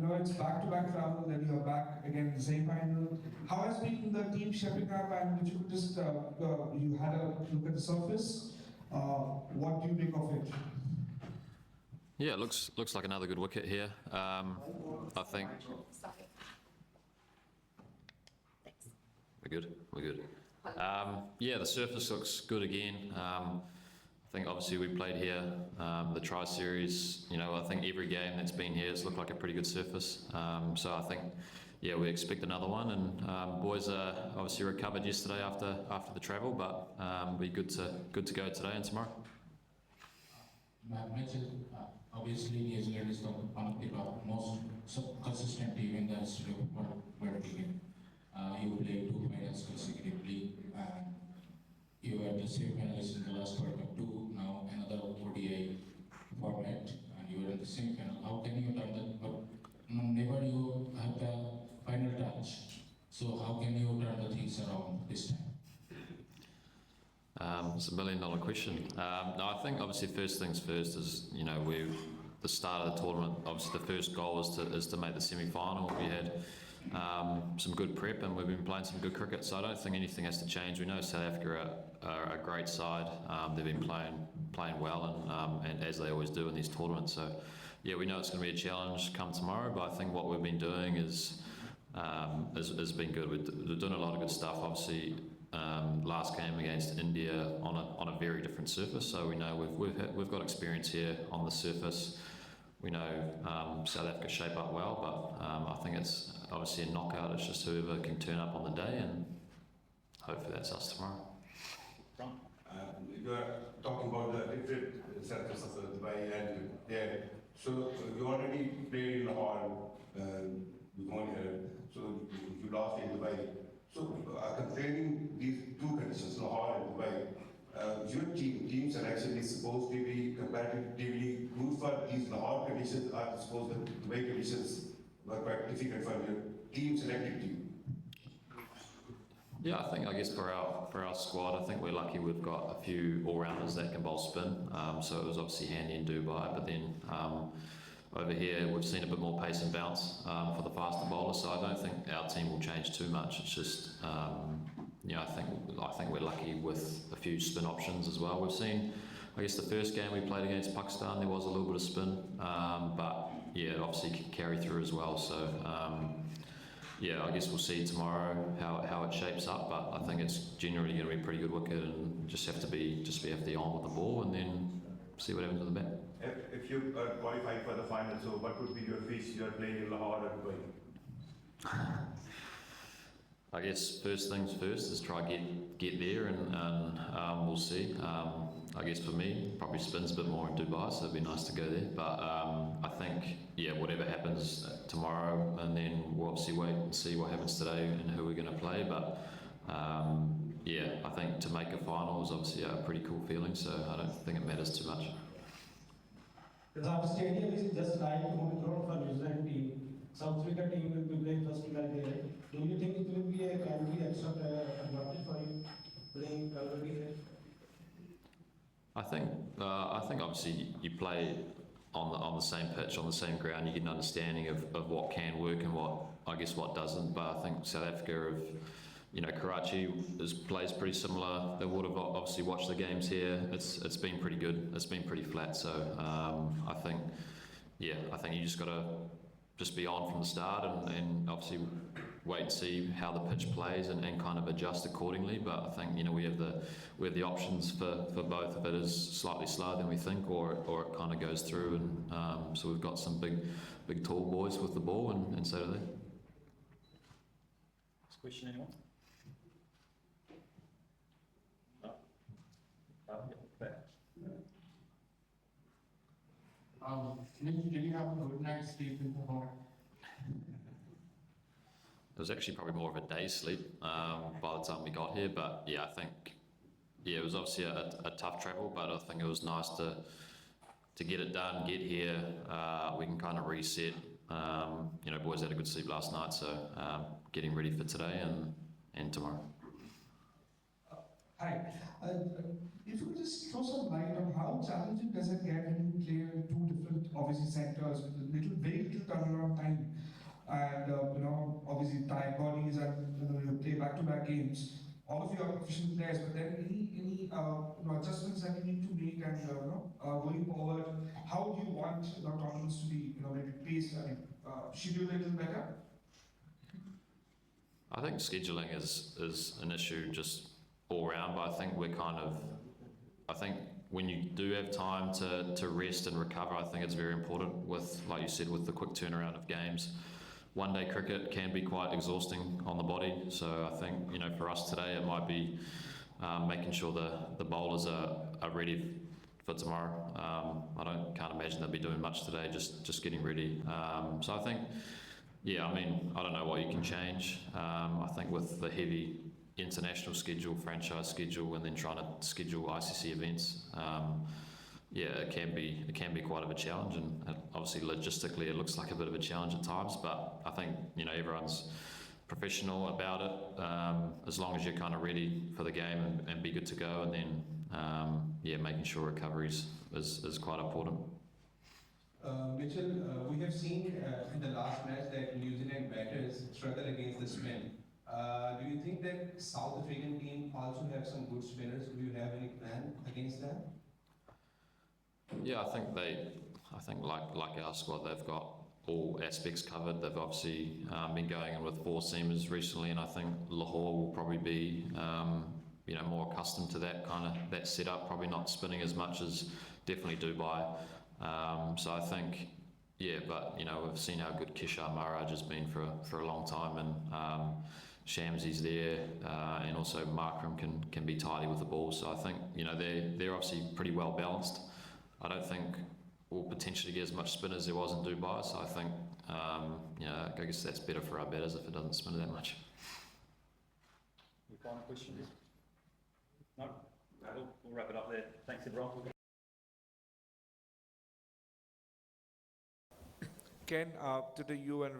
it's back-to-back travel, then you're back again in the same final. How has been the team shaping up? And if you could just, you had a look at the surface. What do you make of it? Yeah, it looks like another good wicket here. I think Thanks. we're good. Yeah, the surface looks good again. I think obviously we played here the Tri Series. I think every game that's been here has looked like a pretty good surface. So I think, yeah, we expect another one. And boys are obviously recovered yesterday after the travel, but be good to go today and tomorrow. Mitchell, obviously New Zealand is one of the most consistent team in the history of World Cricket. You played 2 finals consecutively, and you were the semi-finalist in the last World Cup 2, now another ODI format, and you were in the semi-final. How can you turn that? But never you have the final touch. So how can you turn the things around this time? It's $1 million question. No, I think obviously first things first is the start of the tournament. Obviously the first goal is to make the semi-final. We had some good prep and we've been playing some good cricket. So I don't think anything has to change. We know South Africa are a great side. They've been playing well and as they always do in these tournaments. So yeah, we know it's going to be a challenge come tomorrow. But I think what we've been doing has been good. We're doing a lot of good stuff. Obviously. Last game against India on a very different surface, so we know we've got experience here on the surface. We know South Africa shape up well, but I think it's obviously a knockout. It's just whoever can turn up on the day, and hopefully that's us tomorrow. You are talking about the different surfaces of Dubai and there. So you already played in Lahore, so you lost in Dubai. So, considering these two conditions, Lahore and Dubai, your team selection is supposed to be comparatively good for these Lahore conditions, or suppose the Dubai conditions were quite difficult for your team selected team? Yeah, I guess for our squad, I think we're lucky we've got a few all-rounders that can bowl spin. So it was obviously handy in Dubai, but then over here, we've seen a bit more pace and bounce for the faster bowlers, so I don't think our team will change too much. It's just, I think we're lucky with a few spin options as well. We've seen, I guess, the first game we played against Pakistan, there was a little bit of spin, but yeah, obviously could carry through as well. So yeah, I guess we'll see tomorrow how it shapes up, but I think it's generally going to be a pretty good wicket, and just have to be on with the ball, and then see what happens with the bat. If you qualify for the final, so what would be your fish? You are playing in Lahore or Dubai? I guess first things first is try get there, and we'll see. I guess for me, probably spins a bit more in Dubai, so it'd be nice to go there. But I think, yeah, whatever happens tomorrow, and then we'll obviously wait and see what happens today and who we're going to play. But yeah, I think to make a final is obviously a pretty cool feeling, so I don't think it matters too much. The stadium is just like home ground for New Zealand team. South Africa team will be playing first match there. Do you think it will be a extra advantage for you playing already there? I think obviously you play on the same pitch, on the same ground. You get an understanding of what can work and what doesn't. But I think South Africa Karachi plays pretty similar. They would have obviously watched the games here. It's been pretty good. It's been pretty flat. So I think you just got to be on from the start and obviously wait and see how the pitch plays and kind of adjust accordingly. But I think we have the options for both. If it is slightly slower than we think, or it kind of goes through, and so we've got some big tall boys with the ball, and so do they. Next question, anyone? Did you have a good night's sleep in Lahore? It was actually probably more of a day's sleep by the time we got here, but yeah, I think it was obviously a tough travel, but I think it was nice to get it done, get here. We can kind of reset. Boys had a good sleep last night, so getting ready for today and tomorrow. Hi. If you could just throw some light on how challenging does it get when you play in two different, obviously, sectors with very little turnaround time. games. All of you are professional players, but then any adjustments that you need to make, and going forward, how do you want tournaments to be maybe paced, scheduled a little better? I think scheduling is an issue just all round, but I think I think when you do have time to rest and recover, I think it's very important with, like you said, with the quick turnaround of games. One day cricket can be quite exhausting on the body, so I think, for us today it might be making sure the bowlers are ready for tomorrow. I can't imagine they'll be doing much today, just getting ready. So I think, I don't know what you can change. I think with the heavy international schedule, franchise schedule, and then trying to schedule ICC events, it can be quite of a challenge, and obviously logistically it looks like a bit of a challenge at times, but I think everyone's professional about it, as long as you're kind of ready for the game and be good to go, and then making sure recovery is quite important. Mitchell, we have seen in the last match that New Zealand batters struggle against the spin. Do you think that South African team also have some good spinners? Do you have any plan against them? Yeah, I think like our squad, they've got all aspects covered. They've obviously been going in with four seamers recently, and I think Lahore will probably be more accustomed to that setup. Probably not spinning as much as definitely Dubai. So I think, but we've seen how good Kishore Maharaj has been for a long time, and Shamsi's there, and also Markram can be tidy with the ball. So I think they're obviously pretty well balanced. I don't think we'll potentially get as much spin as there was in Dubai. So I think I guess that's better for our batters if it doesn't spin that much. Any final questions? No? We'll wrap it up there. Thanks, everyone. Ken, to the UN